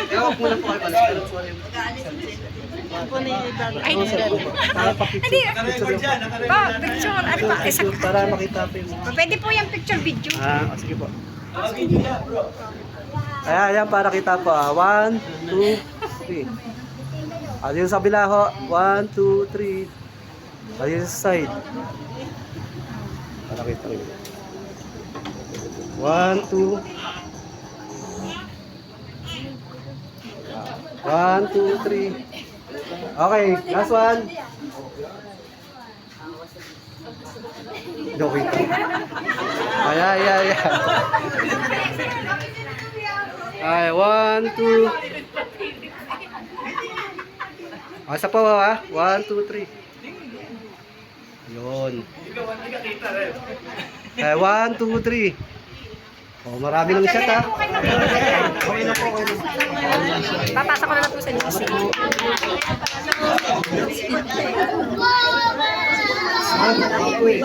Kaya wag muna po kayo balik. Ay, Para pa-picture. picture, ano pa, isa. Para makita po yung Pwede po yung picture video. sige po. Ayan, para kita po. 1, 2, 3. Yung sa kabila ho. 1, 2, 3. Yung sa side. Para kita rin. 1, 2. 1, 2, 3. Okay, last one. Joking. Ayan. Ay, 1, 2. Isa pa ha? 1, 2, 3. Yun. Ay, 1, 2, 3. Oh, marami ng shot ha. Okay na po. Papasok ko na lang po sa GC. Okay.